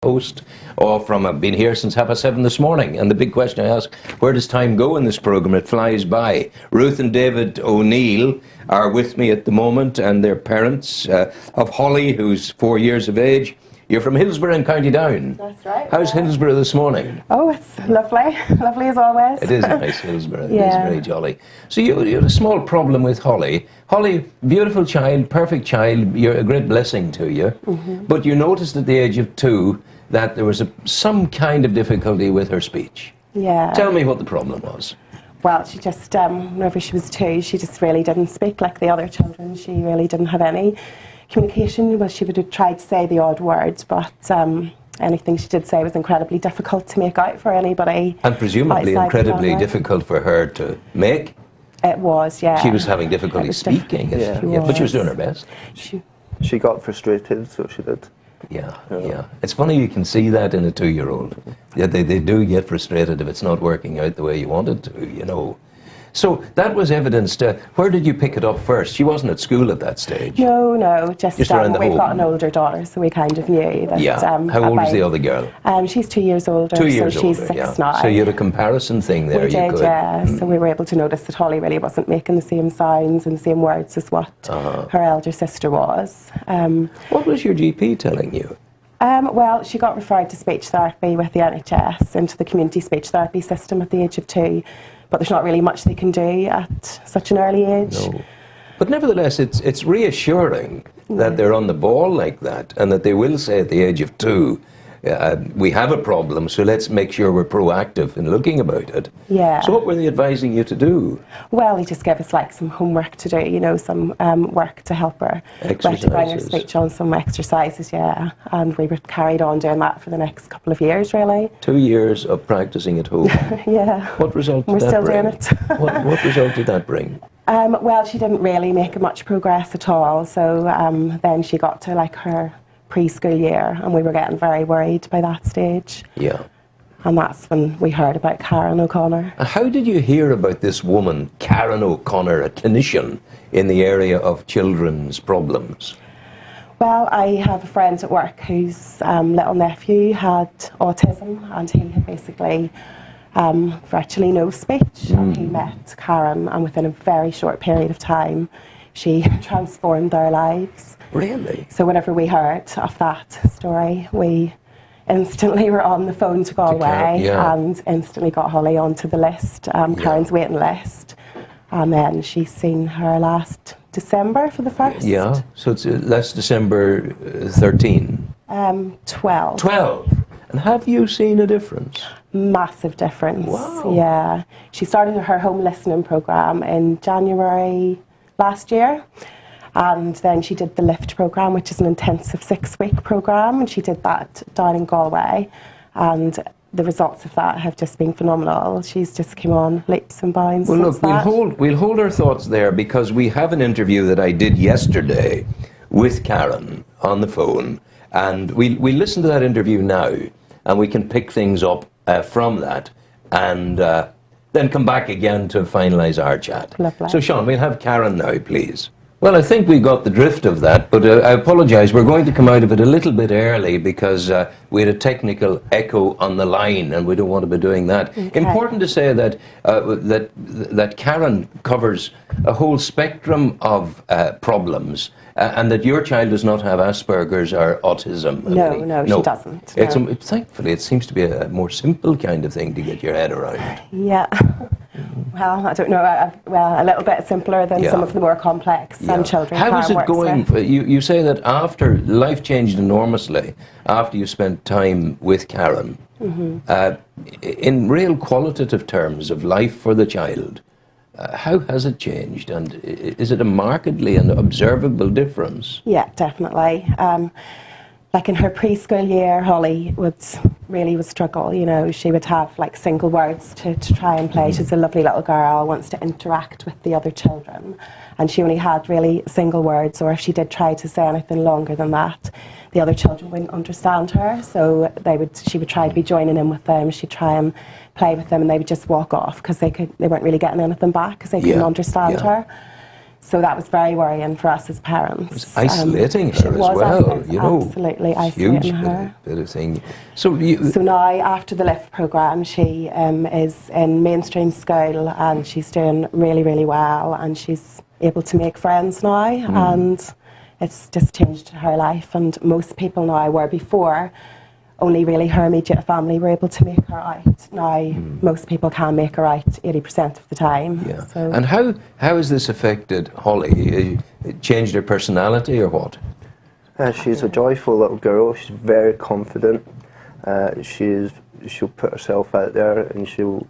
host from I've been here since 7:30 this morning, and the big question I ask, where does time go in this program? It flies by. Ruth and David O'Neill are with me at the moment, and their parents of Holly, who's 4 years of age. You're from Hillsborough in County Down. That's right. How's Hillsborough this morning? Oh, it's lovely. Lovely as always. It is nice, Hillsborough. Yeah. It is very jolly. So you had a small problem with Holly. Holly, beautiful child, perfect child, you're a great blessing to you. Mm-hmm. But you noticed at the age of 2 that there was some kind of difficulty with her speech. Yeah. Tell me what the problem was. Well, she just, whenever she was 2, she just really didn't speak like the other children. She really didn't have any communication. Well, she would have tried to say the odd words, but anything she did say was incredibly difficult to make out for anybody. And presumably incredibly difficult for her to make. It was, yeah. She was having difficulty speaking. Yeah, but she was doing her best. She got frustrated, so she did. Yeah. It's funny you can see that in a 2-year-old. Yeah, they do get frustrated if it's not working out the way you want it to, you know. So that was evidenced. Where did you pick it up first? She wasn't at school at that stage. No, just around the home. We've got an older daughter, so we kind of knew that. Yeah. How old is the other girl? She's 2 years older. 2 years so she's older, 6 now. So you had a comparison thing there. We did, yeah. So we were able to notice that Holly really wasn't making the same sounds and the same words as what her elder sister was. What was your GP telling you? Well, she got referred to speech therapy with the NHS into the community speech therapy system at the age of 2. But there's not really much they can do at such an early age. No. But nevertheless, it's reassuring that they're on the ball like that, and that they will say at the age of 2, we have a problem, so let's make sure we're proactive in looking about it. Yeah. So what were they advising you to do? Well, he just gave us like some homework to do, you know, some work to help her rectify her speech on some exercises, yeah. And we were carried on doing that for the next couple of years, really. 2 years of practicing at home. Yeah. What result did that bring? We're still doing it. What result did that bring? Well, she didn't really make much progress at all. So then she got to like her preschool year, and we were getting very worried by that stage. Yeah. And that's when we heard about Karen O'Connor. How did you hear about this woman, Karen O'Connor, a clinician in the area of children's problems? Well, I have a friend at work whose little nephew had autism, and he had basically virtually no speech. And he met Karen, and within a very short period of time, she transformed their lives. Really? So whenever we heard of that story, we instantly were on the phone to Galway and instantly got Holly onto the list, Karen's waiting list. And then she's seen her last December for the first. Yeah, so it's last December 13. 12. 12? And have you seen a difference? Massive difference. Wow. Yeah. She started her home listening programme in January last year. And then she did the LIFT programme, which is an intensive 6-week programme, and she did that down in Galway. And the results of that have just been phenomenal. She's just come on leaps and bounds. Well, look, we'll hold our thoughts there, because we have an interview that I did yesterday with Karen on the phone, and we'll listen to that interview now, and we can pick things up from that, and then come back again to finalise our chat. Lovely. So, Sean, we'll have Karen now, please. Well, I think we got the drift of that, but I apologise. We're going to come out of it a little bit early because we had a technical echo on the line, and we don't want to be doing that. Okay. Important to say that that Karen covers a whole spectrum of problems, and that your child does not have Asperger's or autism. No, she doesn't. No. Thankfully, it seems to be a more simple kind of thing to get your head around. Yeah. Well, I don't know. A little bit simpler than some of the more complex children. How is it going? You say that after life changed enormously after you spent time with Karen. In real qualitative terms of life for the child, how has it changed, and is it a markedly and observable difference? Yeah, definitely. Like in her preschool year, Holly would struggle, you know. She would have like single words to try and play. She's a lovely little girl, wants to interact with the other children, and she only had really single words, or if she did try to say anything longer than that, the other children wouldn't understand her, so she would try to be joining in with them. She'd try and play with them, and they would just walk off because they weren't really getting anything back because they couldn't understand her. So that was very worrying for us as parents. It's isolating It her as was well, isolating, you know. absolutely Huge isolating her. bit of thing. So you, So now, after the LIFT programme, she is in mainstream school and she's doing really, really well, and she's able to make friends now, and it's just changed her life. And most people now, where before only really her immediate family were able to make her out, now most people can make her out 80% of the time. yeah. So And how has this affected Holly? It changed her personality or what? She's a joyful little girl. She's very confident. She'll put herself out there, and she'll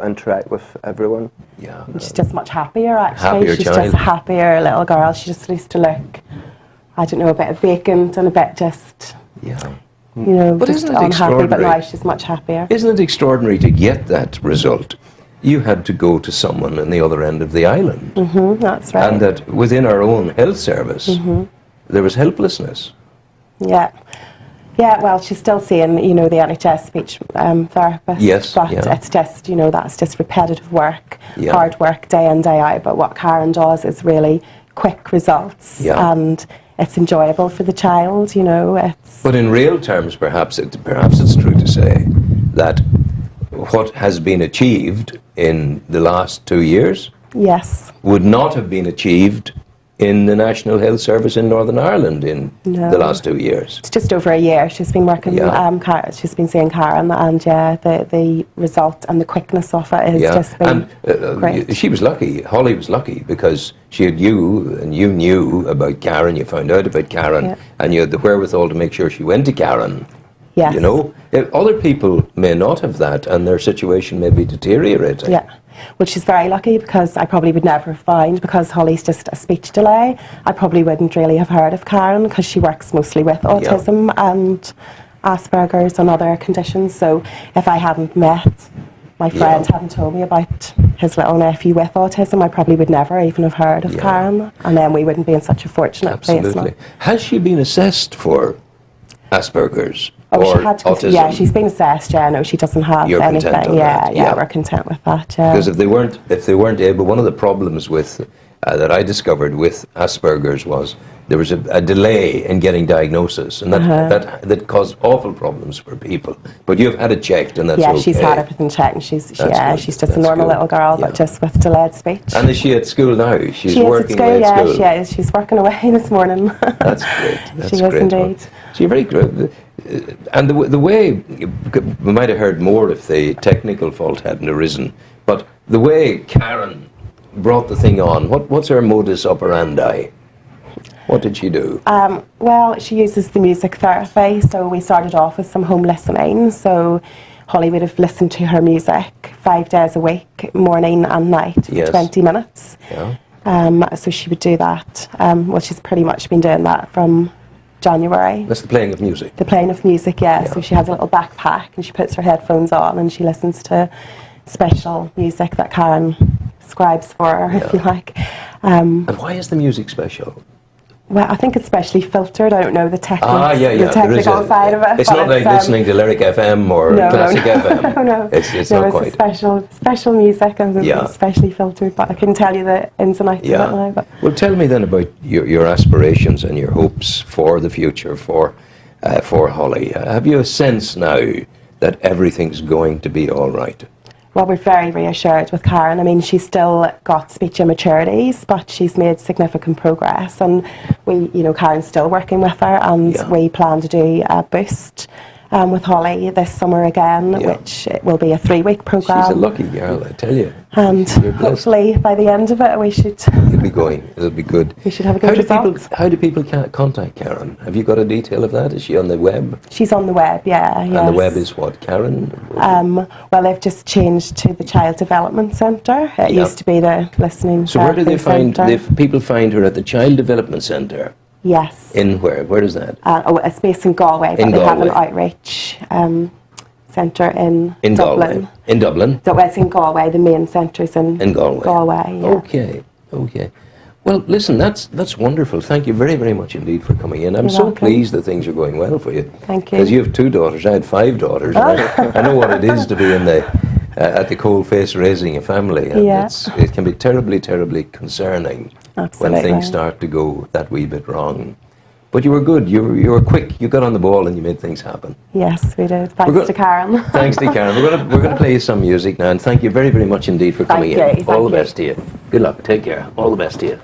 interact with everyone. Yeah. she's just much happier, actually. Happier She's child. just a happier little girl. She just used to look, I don't know, a bit vacant and a bit just, Yeah. you know, But just isn't it unhappy, but extraordinary? now she's much happier. Isn't it extraordinary to get that result? You had to go to someone on the other end of the island. That's right. And that within our own health service, there was helplessness. Yeah. Yeah, well, she's still seeing, you know, the NHS speech therapist. Yes, But yeah. it's just, you know, that's just repetitive work, Yeah. hard work, day in, day out. But what Karen does is really quick results. Yeah. And it's enjoyable for the child, you know. It's But in real terms, perhaps it's true to say that what has been achieved in the last 2 years yes. would not have been achieved in the National Health Service in Northern Ireland in No. the last 2 years. It's just over a year she's been working, Yeah. she's been seeing Karen, and yeah, the result and the quickness of it has just been great. She was lucky, Holly was lucky, because she had you, and you knew about Karen, you found out about Karen, Yeah. and you had the wherewithal to make sure she went to Karen. Yes. You know, other people may not have that, and their situation may be deteriorating. Yeah, which is very lucky, because I probably would never have found, because Holly's just a speech delay, I probably wouldn't really have heard of Karen, because she works mostly with autism and Asperger's and other conditions. So if I hadn't met, my friend hadn't told me about his little nephew with autism, I probably would never even have heard of Karen, and then we wouldn't be in such a fortunate place now. Absolutely. Has she been assessed for Asperger's Oh, or she had to, autism? yeah, she's been assessed. Yeah, no, she doesn't have You're anything. content on Yeah, that, yeah, yeah. we're content with that. Yeah. Because if they weren't able, one of the problems with that I discovered with Asperger's was there was a delay in getting diagnosis, and that caused awful problems for people. But you've had it checked, and that's yeah, okay. she's had everything checked, and she's That's good. she's just a That's normal good. little girl, Yeah. but just with delayed speech. And is she at school now? She's she is working at school. away at Yeah, school. she is. She's working away this morning. That's great. That's She is great. indeed. So you're very good. And the way, we might have heard more if the technical fault hadn't arisen, but the way Karen brought the thing on, what's her modus operandi? What did she do? Well, she uses the music therapy. So we started off with some home listening. So Holly would have listened to her music 5 days a week, morning and night, for Yes. 20 minutes. Yeah. So she would do that. Well, she's pretty much been doing that from January. That's the playing of music. The playing of music, yeah. Yeah. So she has a little backpack and she puts her headphones on and she listens to special music that Karen scribes for her, if you like. And why is the music special? Well, I think it's specially filtered. I don't know the techniques, the There is technical side of it. It's but not like listening to Lyric FM or no, Classic no, FM. no. It's no, not it's quite. a special music, and Yeah. it's specially filtered, but I couldn't tell you the ins and outs of it now. But Well, tell me then about your aspirations and your hopes for the future for Holly. Have you a sense now that everything's going to be all right? well, we're very reassured with Karen. I mean, she's still got speech immaturities, but she's made significant progress, and Karen's still working with her, and we plan to do a boost with Holly this summer again, which it will be a 3-week programme. She's a lucky girl, I tell you. And You're blessed. hopefully by the end of it we should... You'll be going. It'll be good. We should have a good result. How do people contact Karen? Have you got a detail of that? Is she on the web? She's on the web, yeah. And the web is what, Karen? Well, they've just changed to the Child Development Centre. It used to be the Listening So where do they Therapy find, Centre. people find her at the Child Development Centre? Yes. In where? Where is that? It's based in Galway, but In they have an Galway. outreach centre in In Dublin. Galway. In Dublin? So it's in Galway, the main centre's in Galway. yeah. Okay. Well, listen, that's wonderful. Thank you very, very much indeed for coming in. I'm You're so welcome. pleased that things are going well for you. Thank you. Because you have 2 daughters. I had 5 daughters. And I know what it is to be in at the coal face raising a family. And Yeah. it can be terribly, terribly concerning. Absolutely. when things start to go that wee bit wrong. But you were good. You were quick. You got on the ball and you made things happen. Yes, we did. Thanks to Karen. Thanks to Karen. We're going to play you some music now, and thank you very, very much indeed for coming in. Thank you. All the best to you. Good luck. Take care. All the best to you.